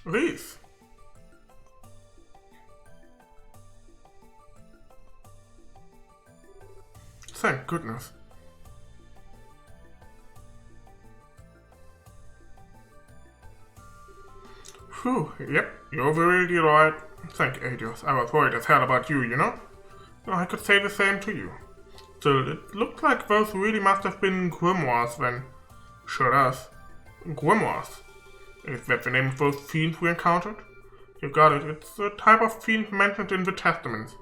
Reese. Thank goodness. Phew, yep, you're really right. Thank Adios. I was worried as hell about you, you know? I could say the same to you. Still, it looked like those really must have been grimoires then. Sure does. Grimoires. Is that the name of those fiends we encountered? You got it, it's a type of fiend mentioned in the Testaments.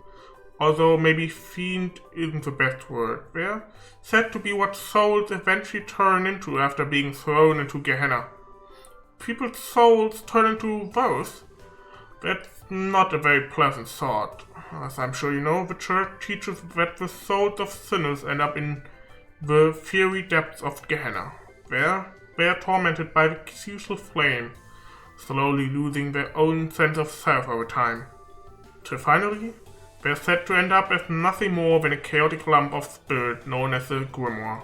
Although maybe fiend isn't the best word. They're said to be what souls eventually turn into after being thrown into Gehenna. People's souls turn into those? That's not a very pleasant thought. As I'm sure you know, the church teaches that the souls of sinners end up in the fiery depths of Gehenna. There, they are tormented by the ceaseless flame, slowly losing their own sense of self over time. Till finally, they're said to end up as nothing more than a chaotic lump of spirit known as a grimoire.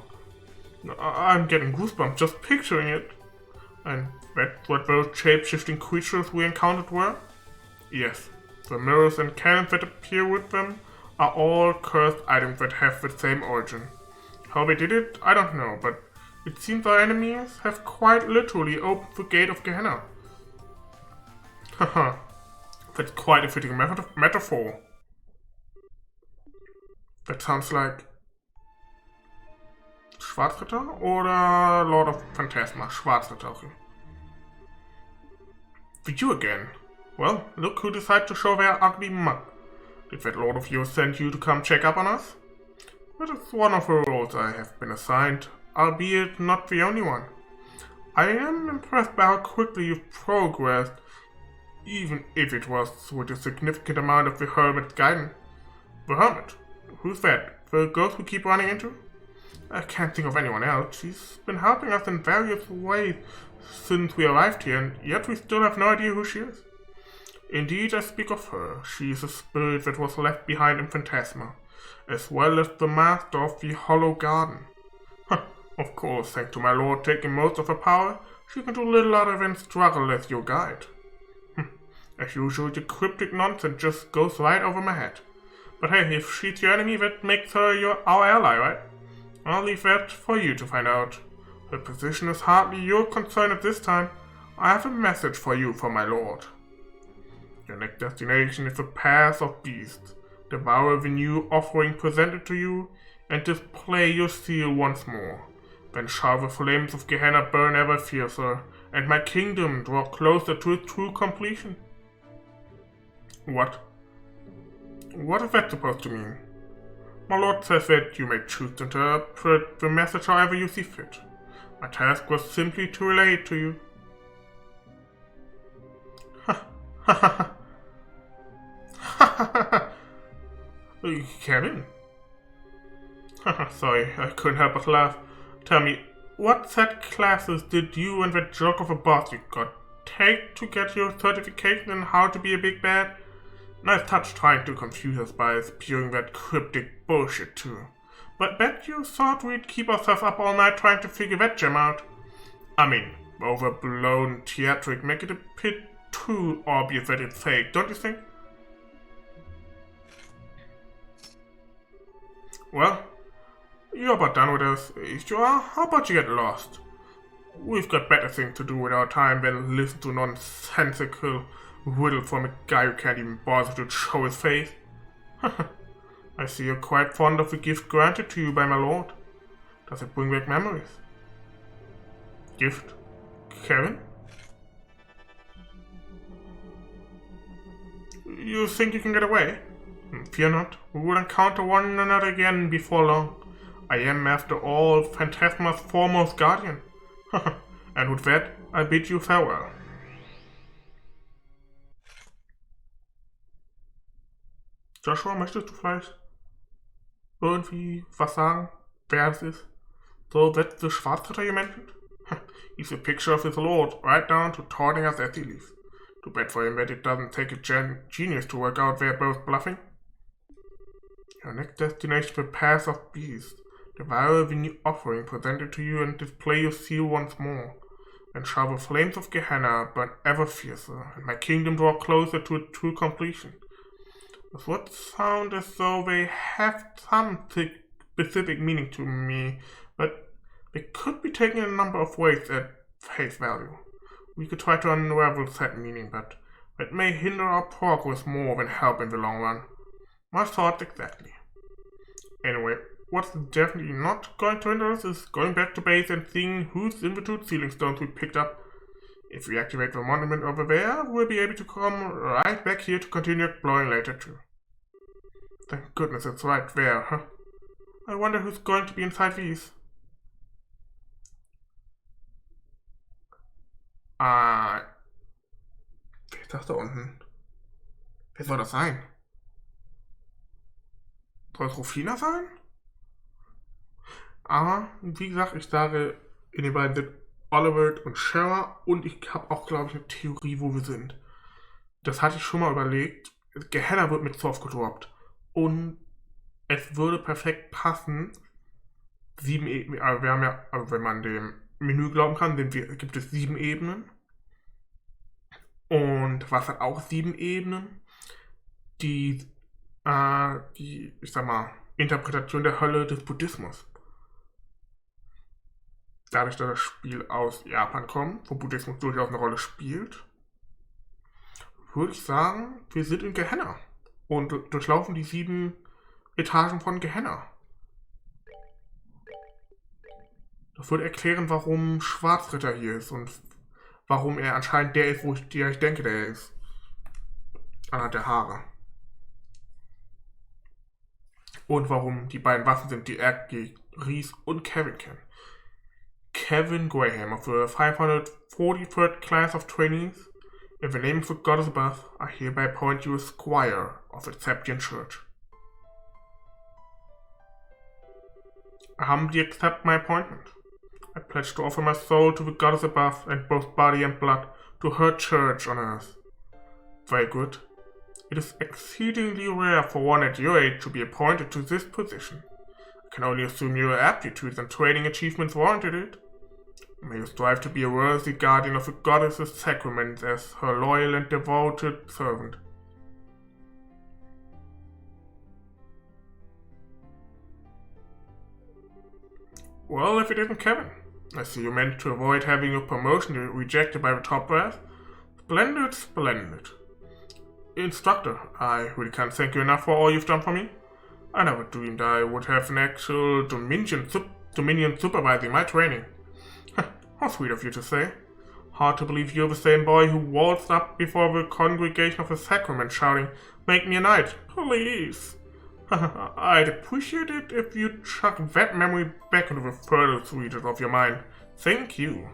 I'm getting goosebumps just picturing it. And that's what those shape-shifting creatures we encountered were? Yes, the mirrors and cannons that appear with them are all cursed items that have the same origin. How they did it, I don't know, but it seems our enemies have quite literally opened the gate of Gehenna. Haha, that's quite a fitting metaphor. That sounds like Schwarzritter oder Lord of Phantasma? Schwarzritter, okay. For you again. Well, look who decided to show their ugly mug. Did that lord of yours send you to come check up on us? That is one of the roles I have been assigned, albeit not the only one. I am impressed by how quickly you've progressed, even if it was with a significant amount of the hermit's guidance. The hermit? Who's that? The ghost we keep running into? I can't think of anyone else. She's been helping us in various ways since we arrived here, and yet we still have no idea who she is. Indeed, I speak of her. She is a spirit that was left behind in Phantasma, as well as the master of the Hollow Garden. Of course, thanks to my lord taking most of her power, she can do little other than struggle as your guide. As usual, the cryptic nonsense just goes right over my head. But hey, if she's your enemy, that makes her our ally, right? I'll leave that for you to find out. Her position is hardly your concern at this time. I have a message for you from my lord. Your next destination is the Path of Beasts. Devour the new offering presented to you, and display your seal once more. Then shall the flames of Gehenna burn ever fiercer, and my kingdom draw closer to its true completion. What? What is that supposed to mean? My lord says that you may choose to interpret the message however you see fit. My task was simply to relay it to you. Kevin? Sorry, I couldn't help but laugh. Tell me, what set classes did you and that jerk of a boss you got take to get your certification in how to be a big bad? Nice touch trying to confuse us by spewing that cryptic bullshit too. But bet you thought we'd keep ourselves up all night trying to figure that gem out. I mean, overblown theatric make it a bit too obvious that it's fake, don't you think? Well, you're about done with us. If you are, how about you get lost? We've got better things to do with our time than listen to nonsensical riddle from a guy who can't even bother to show his face. I see you're quite fond of the gift granted to you by my lord. Does it bring back memories? Gift? Kevin? You think you can get away? Fear not, we will encounter one another again before long. I am, after all, Phantasma's foremost guardian. And with that, I bid you farewell. Joshua, möchtest du vielleicht irgendwie was sagen, wer es ist? So, that's the Schwarzritter you mentioned? He's a picture of his lord, right down to taunting us as he leaves. Too bad for him that it doesn't take a genius to work out they're both bluffing. Your next destination, the Path of Beasts. Devour the new offering presented to you and display your seal once more. then shall the flames of Gehenna burn ever fiercer, and my kingdom draw closer to its true completion. This would sound as though they have some specific meaning to me, but they could be taken in a number of ways at face value. We could try to unravel said meaning, but it may hinder our progress more than help in the long run. My thoughts exactly. Anyway, what's definitely not going to hinder us is going back to base and seeing who's in the 2 sealing stones we picked up. If we activate the monument over there, we'll be able to come right back here to continue exploring later too. Thank goodness it's right there, huh? I wonder who's going to be inside these. Wer ist das da unten? Wer soll das sein? Soll es Rufina sein? Aber, wie gesagt, ich sage, in den beiden sind Oliver und Shara und ich habe auch, glaube ich, eine Theorie, wo wir sind. Das hatte ich schon mal überlegt. Gehenna wird mit Soft gedroppt. Und es würde perfekt passen. 7 Ebenen, also wir haben ja, also wenn man dem Menü glauben kann, gibt es 7 Ebenen. Und was hat auch 7 Ebenen? Die, ich sag mal, Interpretation der Hölle des Buddhismus. Dadurch, dass das Spiel aus Japan kommt, wo Buddhismus durchaus eine Rolle spielt, würde ich sagen, wir sind in Gehenna und durchlaufen die 7 Etagen von Gehenna. Das würde erklären, warum Schwarzritter hier ist und warum er anscheinend der ist, wo ich denke, der ist. Anhand der Haare. Und warum die beiden Waffen sind, die er gegen Reese und Kevin kennt. Kevin Graham of the 543rd class of trainees, in the name of the goddess above, I hereby appoint you as squire of the Septium Church. I humbly accept my appointment. I pledge to offer my soul to the goddess above and both body and blood to her church on earth. Very good. It is exceedingly rare for one at your age to be appointed to this position. I can only assume your aptitudes and training achievements warranted it. May you strive to be a worthy guardian of the goddess's sacraments as her loyal and devoted servant. Well, if it isn't Kevin. I see you meant to avoid having your promotion rejected by the top brass. Splendid, splendid. Instructor, I really can't thank you enough for all you've done for me. I never dreamed I would have an actual Dominion supervising my training. How sweet of you to say. Hard to believe you're the same boy who waltzed up before the congregation of the sacrament shouting, "Make me a knight, please." I'd appreciate it if you'd chuck that memory back into the furthest reaches of your mind. Thank you.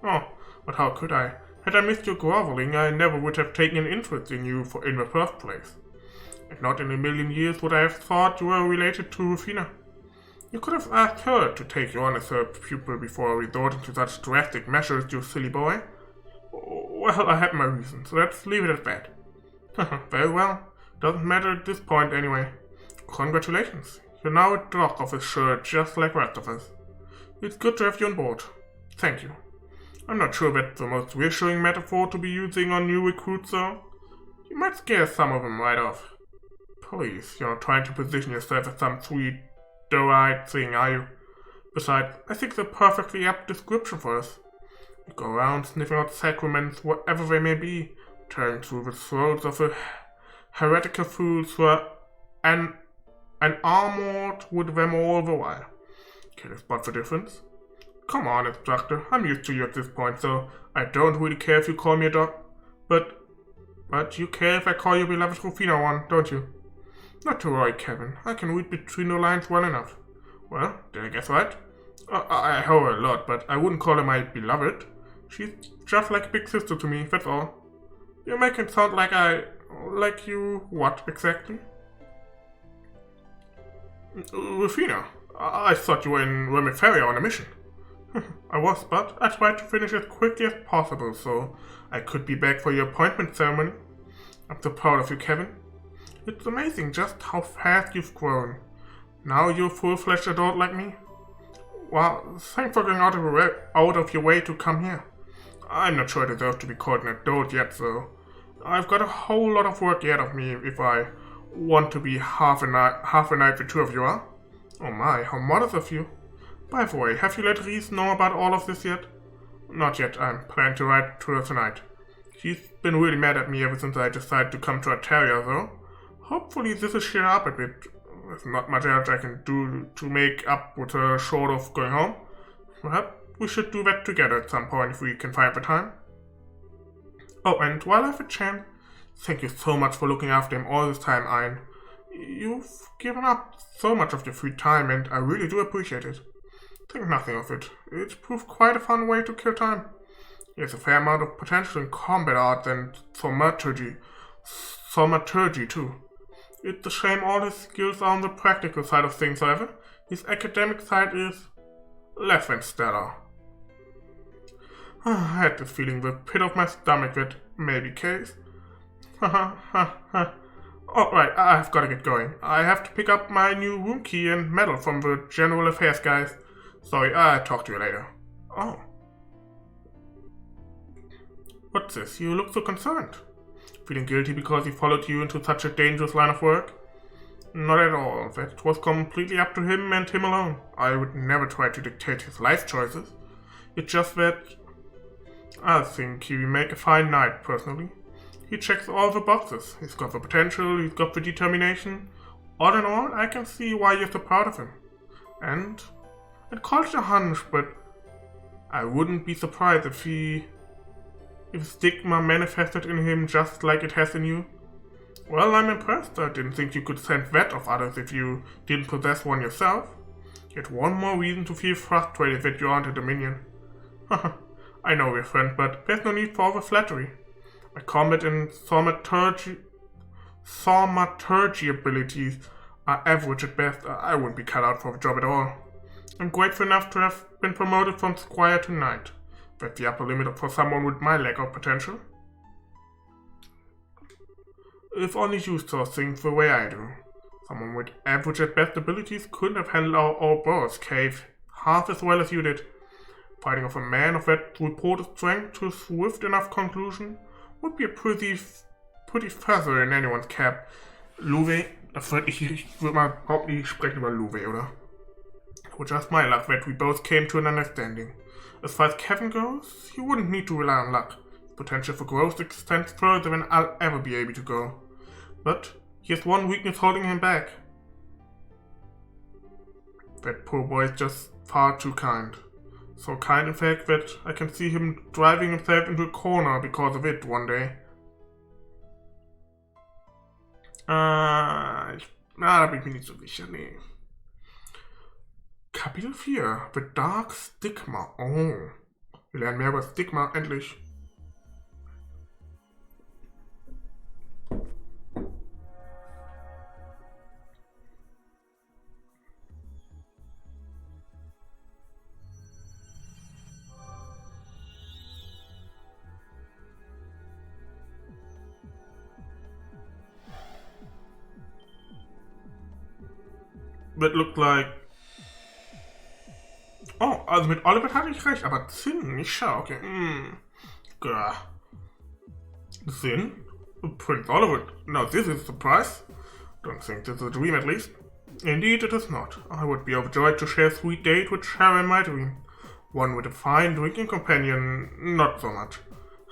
Oh, but how could I? Had I missed your groveling, I never would have taken an interest in you in the first place. And not in a million years would I have thought you were related to Rufina. You could have asked her to take you on as her pupil before resorting to such drastic measures, you silly boy. Well, I had my reasons, so let's leave it at that. Very well. Doesn't matter at this point anyway. Congratulations. You're now a dog of a shirt just like the rest of us. It's good to have you on board. Thank you. I'm not sure that's the most reassuring metaphor to be using on new recruits, though. You might scare some of them right off. Please, you're not trying to position yourself as some sweet, doe-eyed thing, are you? Besides, I think it's a perfectly apt description for us. You go around sniffing out sacraments, whatever they may be, tearing through the throats of the heretical fools who are armored with them all the while. Can you spot the difference? Come on, instructor, I'm used to you at this point, so I don't really care if you call me a dog. But you care if I call you beloved Rufina one, don't you? Not to worry, Kevin. I can read between the lines well enough. Well, did I guess right? I know her a lot, but I wouldn't call her my beloved. She's just like a big sister to me, that's all. You make it sound like you what, exactly? Rufina, I thought you were in Remiferia on a mission. I was, but I tried to finish as quickly as possible, so I could be back for your appointment ceremony. I'm so proud of you, Kevin. It's amazing just how fast you've grown. Now you're a full-fledged adult like me. Well, thanks for going out of your way to come here. I'm not sure I deserve to be called an adult yet, though. I've got a whole lot of work ahead of me if I want to be half a knight the two of you are. Oh my, how modest of you. By the way, have you let Reese know about all of this yet? Not yet. I'm planning to write to her tonight. She's been really mad at me ever since I decided to come to Ontario, though. Hopefully this will cheer up a bit. There's not much else I can do to make up with her short of going home. Perhaps we should do that together at some point if we can find the time. Oh, and while I have a chance, thank you so much for looking after him all this time, Ein. You've given up so much of your free time, and I really do appreciate it. Think nothing of it. It proved quite a fun way to kill time. He has a fair amount of potential in combat art and thaumaturgy too. It's a shame all his skills are on the practical side of things, however. His academic side is less than stellar. I had this feeling in the pit of my stomach that may be case. Oh, right, I've got to get going. I have to pick up my new room key and medal from the General Affairs guys. Sorry, I'll talk to you later. Oh. What's this? You look so concerned. Feeling guilty because he followed you into such a dangerous line of work? Not at all. That was completely up to him and him alone. I would never try to dictate his life choices. It's just that I think he will make a fine knight, personally. He checks all the boxes. He's got the potential, he's got the determination. All in all, I can see why you're so proud of him. And it calls a hunch, but I wouldn't be surprised if stigma manifested in him just like it has in you. Well, I'm impressed. I didn't think you could sense that of others if you didn't possess one yourself. Yet one more reason to feel frustrated that you aren't a Dominion. I know we're friends, but there's no need for all the flattery. My combat and thaumaturgy abilities are average at best. I wouldn't be cut out for the job at all. I'm grateful enough to have been promoted from squire to knight. That's the upper limit for someone with my lack of potential. If only you saw things the way I do. Someone with average at best abilities couldn't have handled our Ouroboros cave half as well as you did. Fighting off a man of that reported strength to a swift enough conclusion would be a pretty feather in anyone's cap. Louve, ich würde mal hauptsächlich sprechen über Louve, oder? It was just my luck that we both came to an understanding. As far as Kevin goes, he wouldn't need to rely on luck. His potential for growth extends further than I'll ever be able to go. But he has one weakness holding him back. That poor boy is just far too kind. So kind, in fact, that I can see him driving himself into a corner because of it one day. Da bin ich mir nicht so sicher, nee. Kapitel 4, The Dark Stigma. Oh, wir lernen mehr über Stigma, endlich. That looked like... Oh, also mit Oliver hatte ich recht, aber Zinn, nicht Schau, okay. Zinn? Prince Oliver? No, this is a surprise. Don't think this is a dream, at least. Indeed, it is not. I would be overjoyed to share a sweet date with Sharon, my dream. One with a fine drinking companion, not so much.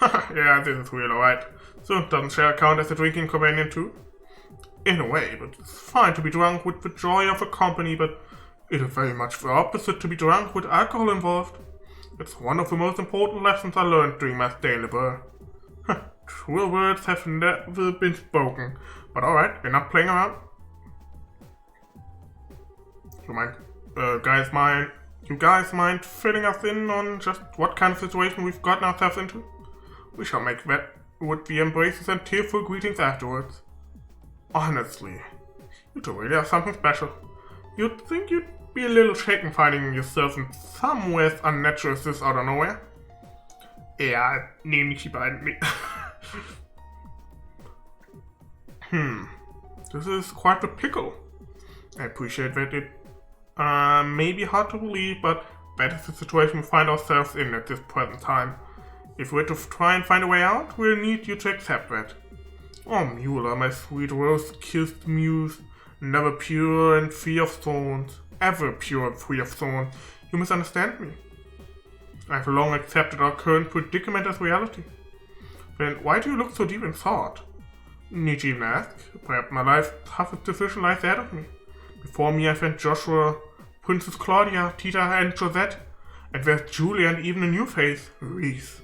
Yeah, this is real, alright. So, doesn't Sharon count as a drinking companion too? In a way, but it's fine to be drunk with the joy of a company, but it is very much the opposite to be drunk with alcohol involved. It's one of the most important lessons I learned during my stay in Liber. Truer words have never been spoken, but alright, we're not playing around. You guys mind filling us in on just what kind of situation we've gotten ourselves into? We shall make that with the embraces and tearful greetings afterwards. Honestly, you two really are something special. You'd think you'd be a little shaken finding yourself in somewhere as unnatural as this out of nowhere. Ja, nehme ich die beiden mit. This is quite the pickle. I appreciate that it may be hard to believe, but that is the situation we find ourselves in at this present time. If we're to try and find a way out, we'll need you to accept that. Oh, Mueller, my sweet rose-kissed muse, never pure and free of thorns, ever pure and free of thorns, you misunderstand me. I've long accepted our current predicament as reality. Then why do you look so deep in thought? Need you even ask? Perhaps my life's toughest decision lies ahead of me. Before me I found Joshua, Princess Claudia, Tita and Josette, and there's Julia and even a new face, Reese.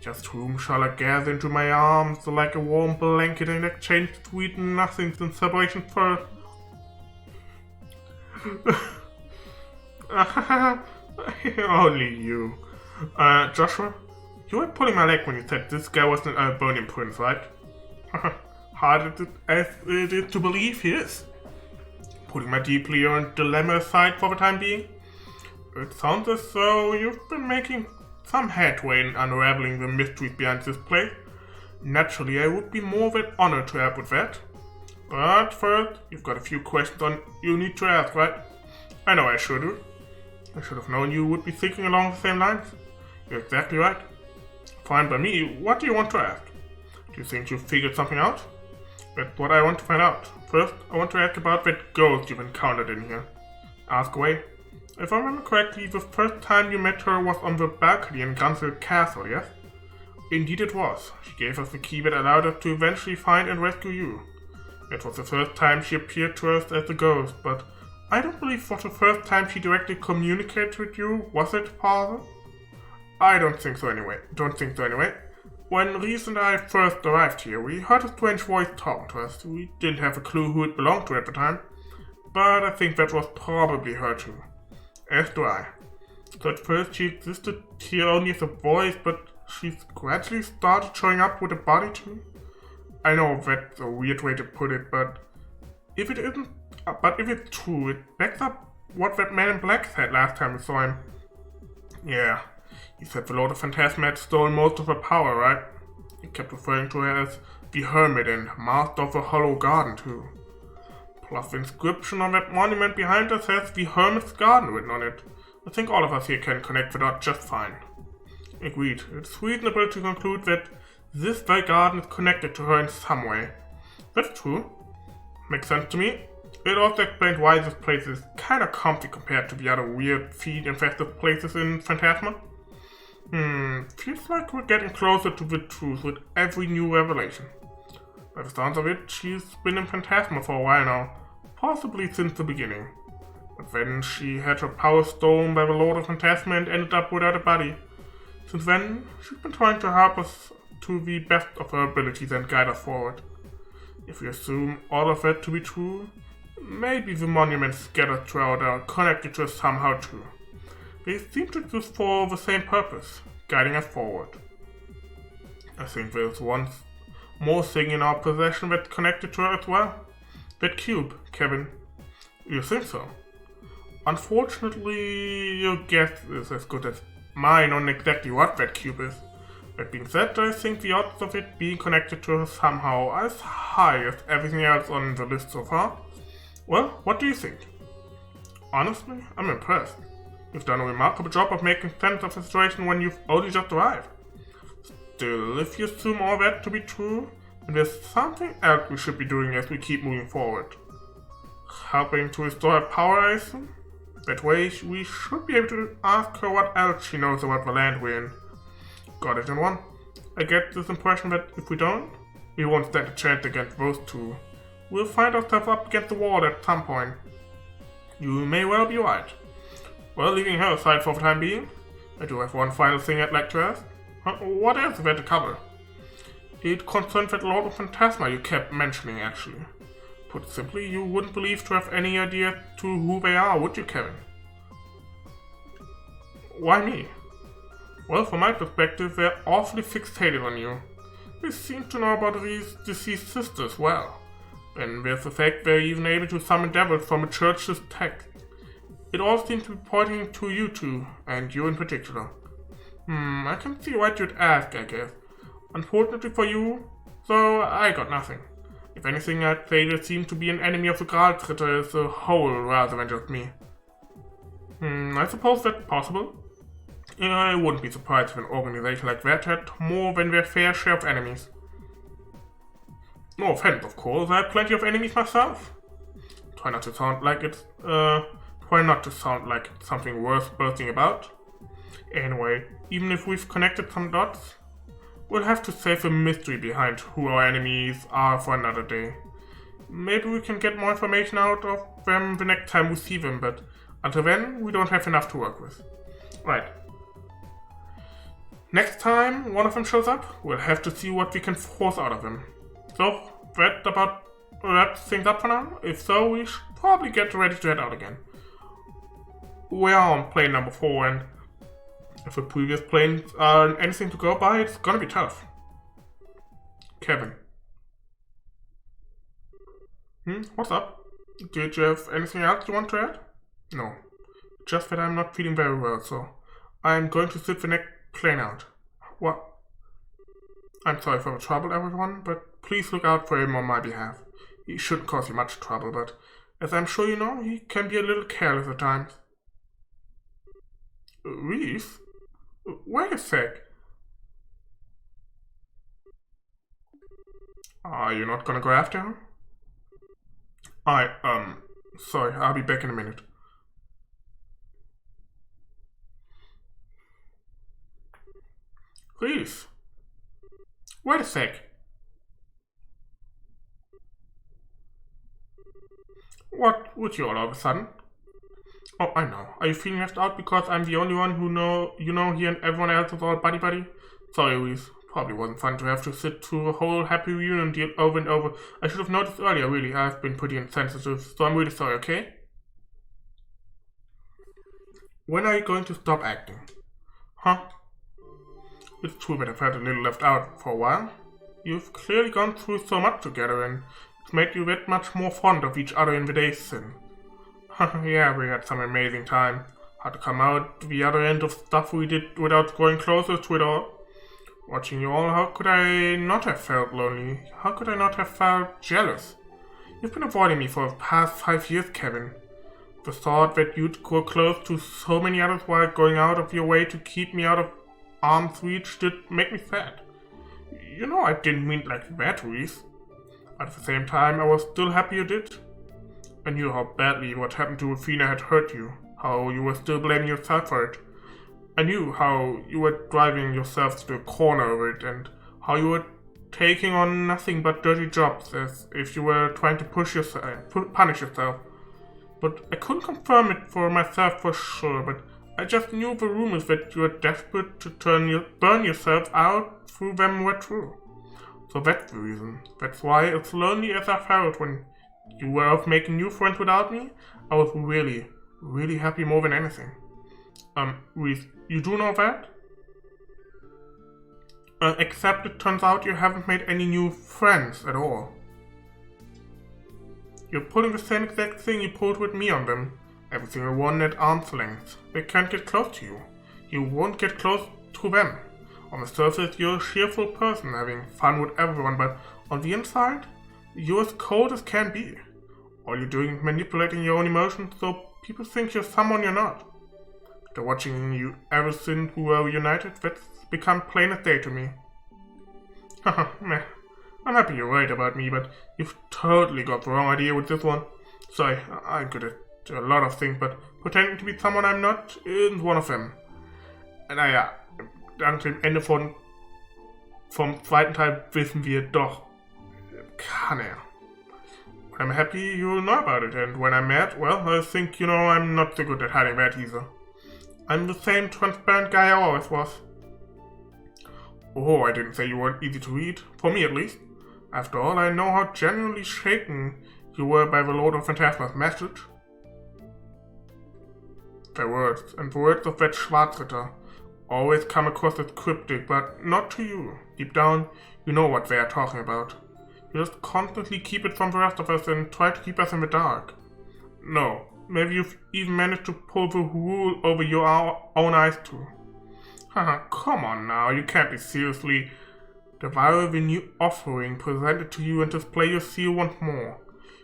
Just whom shall I gather into my arms like a warm blanket and exchange sweet nothings in separation first? Only you. Joshua, you were pulling my leg when you said this guy was an Albanian prince, right? Hard as it is to believe he is. Putting my deeply earned dilemma aside for the time being, it sounds as though you've been making some headway in unraveling the mysteries behind this place. Naturally, I would be more than honored to help with that. But first, you've got a few questions you need to ask, right? I know I should have known you would be thinking along the same lines. You're exactly right. Fine by me. What do you want to ask? Do you think you've figured something out? That's what I want to find out. First, I want to ask about that ghost you've encountered in here. Ask away. If I remember correctly, the first time you met her was on the balcony in Gralsritter Castle, yes? Indeed it was. She gave us the key that allowed us to eventually find and rescue you. It was the first time she appeared to us as a ghost, but I don't believe it was the first time she directly communicated with you, was it, Father? I don't think so anyway. When Reese and I first arrived here, we heard a strange voice talking to us. We didn't have a clue who it belonged to at the time, but I think that was probably her too. As do I. So at first she existed here only as a voice, but she's gradually started showing up with a body too. I know that's a weird way to put it, but if it's true, it backs up what that man in black said last time we saw him. Yeah, he said the Lord of Phantasma had stolen most of her power, right? He kept referring to her as the Hermit and Master of the Hollow Garden too. Plus the inscription on that monument behind us has the Hermit's Garden written on it. I think all of us here can connect with that just fine. Agreed. It's reasonable to conclude that this very garden is connected to her in some way. That's true. Makes sense to me. It also explains why this place is kinda comfy compared to the other weird, feed-infested places in Phantasma. Feels like we're getting closer to the truth with every new revelation. By the sounds of it, she's been in Phantasma for a while now, possibly since the beginning. But then she had her power stolen by the Lord of Phantasma and ended up without a body. Since then, she's been trying to help us to the best of her abilities and guide us forward. If we assume all of that to be true, maybe the monuments scattered throughout are connected to us somehow too. They seem to exist for the same purpose, guiding us forward. I think there's one more thing in our possession that's connected to her as well. That cube, Kevin. You think so? Unfortunately, your guess is as good as mine on exactly what that cube is. That being said, I think the odds of it being connected to her somehow are as high as everything else on the list so far. Well, what do you think? Honestly, I'm impressed. You've done a remarkable job of making sense of the situation when you've only just arrived. Still, if you assume all that to be true, then there's something else we should be doing as we keep moving forward. Helping to restore her power, I assume? That way, we should be able to ask her what else she knows about the land we're in. Got it in one. I get this impression that if we don't, we won't stand a chance against those two. We'll find ourselves up against the wall at some point. You may well be right. Well, leaving her aside for the time being, I do have one final thing I'd like to ask. What else is there to cover? It concerns that Lord of Phantasma you kept mentioning, actually. Put simply, you wouldn't believe to have any idea to who they are, would you, Kevin? Why me? Well, from my perspective, they're awfully fixated on you. They seem to know about these deceased sisters well. Then there's the fact they're even able to summon devils from a church's text. It all seems to be pointing to you two, and you in particular. I can see what you'd ask, I guess. Unfortunately for you, so I got nothing. If anything, I'd say there seems to be an enemy of the Gralsritter as a whole rather than just me. I suppose that's possible. I wouldn't be surprised if an organization like that had more than their fair share of enemies. No offense, of course, I have plenty of enemies myself. Try not to sound like it's something worth boasting about. Anyway, even if we've connected some dots, we'll have to save the mystery behind who our enemies are for another day. Maybe we can get more information out of them the next time we see them, but until then, we don't have enough to work with. Right. Next time one of them shows up, we'll have to see what we can force out of them. So, that about wraps things up for now. If so, we should probably get ready to head out again. We are on plane number 4, and if the previous planes aren't anything to go by, it's gonna be tough. Kevin. What's up? Did you have anything else you want to add? No. Just that I'm not feeling very well, so I'm going to sit the next plane out. What? I'm sorry for the trouble, everyone, but please look out for him on my behalf. He shouldn't cause you much trouble, but as I'm sure you know, he can be a little careless at times. Reese? Wait a sec. Are you not gonna go after him? Sorry, I'll be back in a minute. Reese? Wait a sec. What would you all of a sudden? Oh, I know. Are you feeling left out because I'm the only one who you know here and everyone else is all buddy-buddy? Sorry, Reese. Probably wasn't fun to have to sit through a whole happy reunion deal over and over. I should have noticed earlier, really. I've been pretty insensitive, so I'm really sorry, okay? When are you going to stop acting? Huh? It's true that I felt a little left out for a while. You've clearly gone through so much together, and it's made you that much more fond of each other in the days since. Yeah, we had some amazing time. Hard to come out the other end of stuff we did without growing closer to it all. Watching you all, how could I not have felt lonely? How could I not have felt jealous? You've been avoiding me for the past 5 years, Kevin. The thought that you'd go close to so many others while going out of your way to keep me out of arm's reach did make me sad. You know I didn't mean it like that, Reese. At the same time, I was still happy you did. I knew how badly what happened to Athena had hurt you, how you were still blaming yourself for it. I knew how you were driving yourself to a corner over it, and how you were taking on nothing but dirty jobs, as if you were trying to punish yourself. But I couldn't confirm it for myself for sure, but I just knew the rumors that you were desperate to burn yourself out through them were true. So that's the reason. That's why, as lonely as I felt when you were off making new friends without me, I was really, really happy more than anything. Reese, you do know that? Except it turns out you haven't made any new friends at all. You're pulling the same exact thing you pulled with me on them. Every single one at arm's length. They can't get close to you. You won't get close to them. On the surface, you're a cheerful person, having fun with everyone, but on the inside, you're as cold as can be. All you're doing is manipulating your own emotions so people think you're someone you're not. After watching you ever since we were united, that's become plain as day to me. Haha, meh. I'm happy you're right about me, but you've totally got the wrong idea with this one. Sorry, I'm good at a lot of things, but pretending to be someone I'm not isn't one of them. Naja, dank dem Ende vom zweiten Teil wissen wir doch, kann er. When I'm happy, you'll know about it, and when I'm mad, well, I think you know I'm not so good at hiding that either. I'm the same transparent guy I always was. Oh, I didn't say you weren't easy to read, for me at least. After all, I know how genuinely shaken you were by the Lord of Phantasma's message. The words of that Gralsritter always come across as cryptic, but not to you. Deep down, you know what they are talking about. You just constantly keep it from the rest of us and try to keep us in the dark. No, maybe you've even managed to pull the wool over your own eyes too. Haha, come on now, you can't be seriously devour the new offering presented to you and display your seal once more.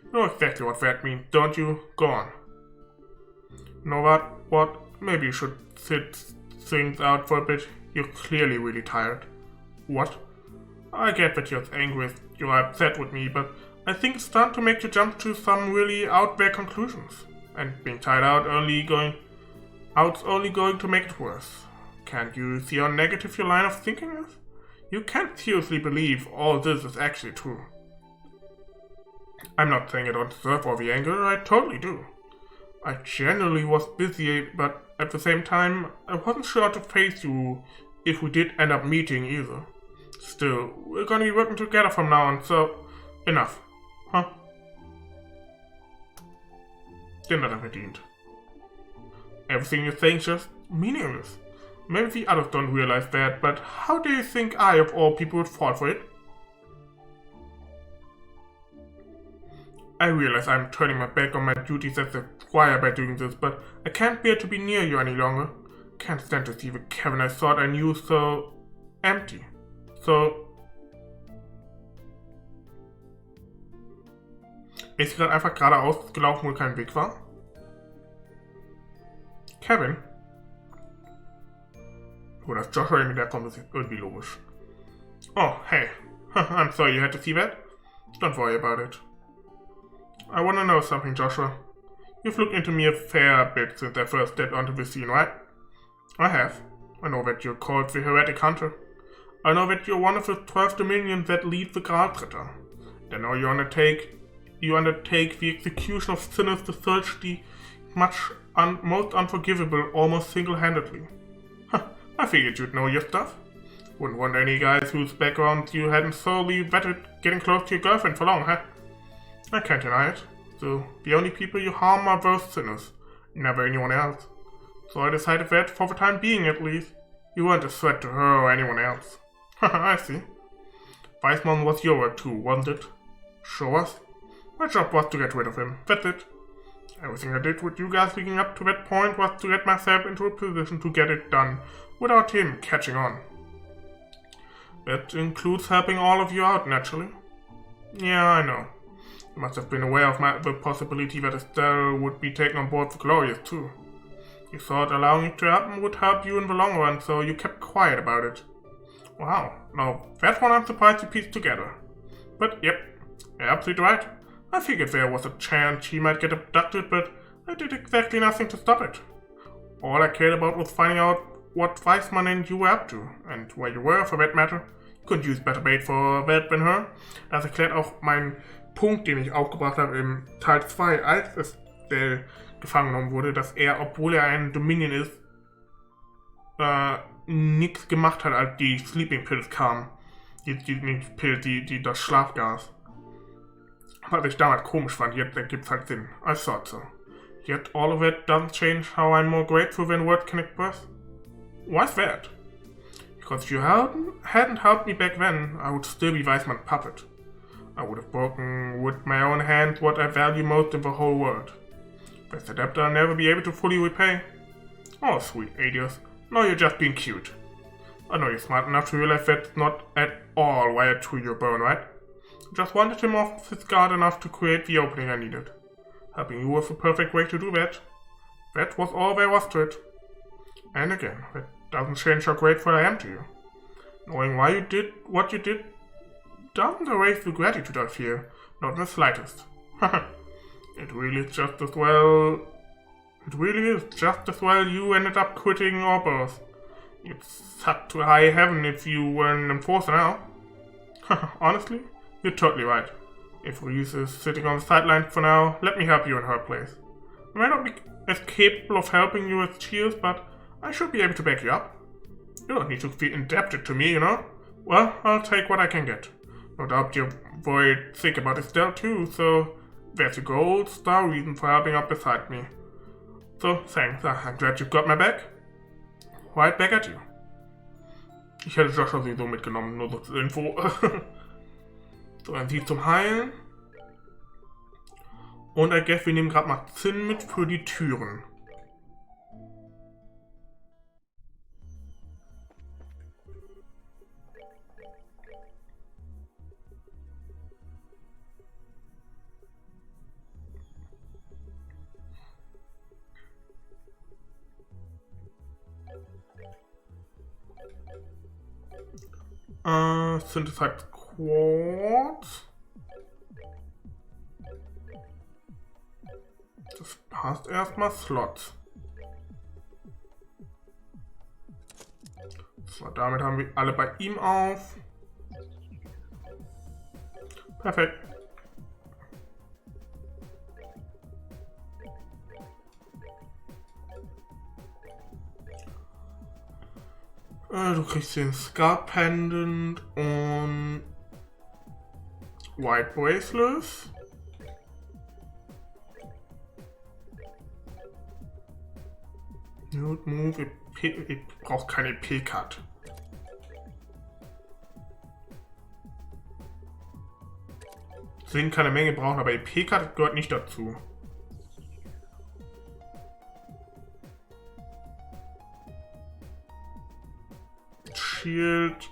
You know exactly what that means, don't you? Go on. You know what? Maybe you should sit things out for a bit. You're clearly really tired. What? I get that you're angry, you're upset with me, but I think it's time to make you jump to some really out there conclusions. And being tired out only going to make it worse. Can't you see how negative your line of thinking is? You can't seriously believe all this is actually true. I'm not saying I don't deserve all the anger, I totally do. I genuinely was busy, but at the same time, I wasn't sure how to face you if we did end up meeting either. Still, we're gonna be working together from now on, so enough. Huh? Dinner verdient. Everything you're saying is just meaningless. Maybe the others don't realize that, but how do you think I, of all people, would fall for it? I realize I'm turning my back on my duties as a squire by doing this, but I can't bear to be near you any longer. Can't stand to see the Kevin I thought I knew so empty. So... Ist sie gerade einfach geradeaus gelaufen, wo kein Weg war? Kevin? Oh, dass Joshua in der kommt, ist irgendwie logisch. Oh, hey. I'm sorry you had to see that. Don't worry about it. I wanna know something, Joshua. You've looked into me a fair bit since I first stepped onto the scene, right? I have. I know that you're called the Heretic Hunter. I know that you're one of the 12 dominions that lead the Gralsritter. I know you undertake the execution of sinners to search the most unforgivable almost single-handedly. I figured you'd know your stuff. Wouldn't want any guys whose backgrounds you hadn't thoroughly vetted getting close to your girlfriend for long, huh? I can't deny it. So, the only people you harm are those sinners, never anyone else. So I decided that, for the time being at least, you weren't a threat to her or anyone else. Haha, I see. Weissman was your word too, wasn't it? Sure was. My job was to get rid of him, that's it. Everything I did with you guys leading up to that point was to get myself into a position to get it done, without him catching on. That includes helping all of you out, naturally. Yeah, I know. You must have been aware of the possibility that Estelle would be taken on board for Glorious, too. You thought allowing it to happen would help you in the long run, so you kept quiet about it. Wow, now that one I'm surprised you pieced together. But yep, you're absolutely right. I figured there was a chance she might get abducted, but I did exactly nothing to stop it. All I cared about was finding out what Weissman and you were up to, and where you were, for that matter. Couldn't use better bait for that than her. Das erklärt auch meinen Punkt, den ich aufgebracht habe im Teil 2, als Estelle gefangen genommen wurde, dass er, obwohl er ein Dominion ist, nichts gemacht hat, als die Sleeping Pills kamen. Das Schlafgas. Was ich damals komisch fand, jetzt ergibt's halt Sinn. I thought so. Yet all of it doesn't change how I'm more grateful than words can express. Why's that? Because if you hadn't helped me back then, I would still be Weissman's puppet. I would have broken with my own hands what I value most in the whole world. This adapter I'll never be able to fully repay. Oh, sweet Adios. No, you're just being cute. I know you're smart enough to realize that's not at all wired to your bone, right? Just wanted him off his guard enough to create the opening I needed. Helping you was the perfect way to do that. That was all there was to it. And again, that doesn't change how grateful I am to you. Knowing why you did what you did doesn't erase the gratitude I feel, not in the slightest. It really is just as well you ended up quitting or both. You'd suck to high heaven if you were an enforcer now. Honestly, you're totally right. If Reese is sitting on the sidelines for now, let me help you in her place. I may not be as capable of helping you as she is, but I should be able to back you up. You don't need to feel indebted to me, you know? Well, I'll take what I can get. No doubt you're worried sick about Estelle too, so there's your gold star reason for helping out beside me. So, thanks. I'm glad you've got my back. Right back at you. Ich hätte Joshua sowieso mitgenommen, nur so zur Info. So, ein Sieg zum Heilen. Und I guess wir nehmen gerade mal Zinn mit für die Türen. Synthesize Quartz. Das passt erstmal. Slots. So, damit haben wir alle bei ihm auf. Perfekt. Du kriegst den Scar Pendant und White Bracelets. Note Move, ich brauche keine EP-Card. Sehen kann eine Menge brauchen, aber EP-Card gehört nicht dazu. Shield.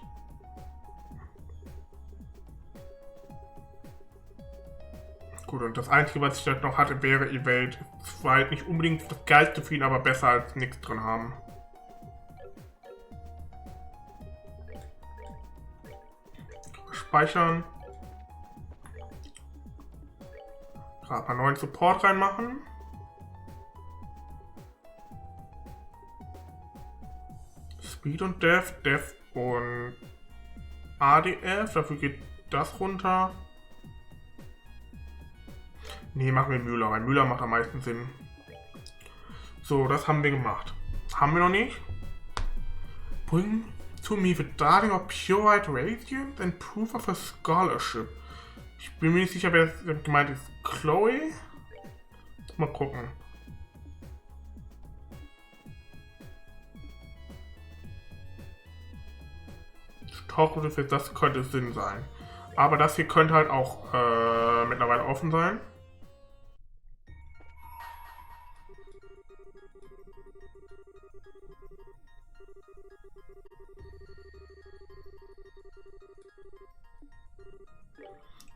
Gut, und das Einzige, was ich dort noch hatte, wäre Evade. Das war halt nicht unbedingt das Geilste für ihn, aber besser als nichts drin haben. Speichern. Gerade mal neuen Support reinmachen. Speed und Death, Death und ADF, dafür geht das runter. Ne, machen wir Müller rein. Müller macht am meisten Sinn. So, das haben wir gemacht. Haben wir noch nicht? Bring to me the darling of pure white radiance and proof of a scholarship. Ich bin mir nicht sicher, wer gemeint ist. Chloe? Mal gucken. Tauchroute, das könnte Sinn sein. Aber das hier könnte halt auch mittlerweile offen sein.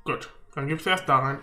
Gut, dann gibt's erst da rein.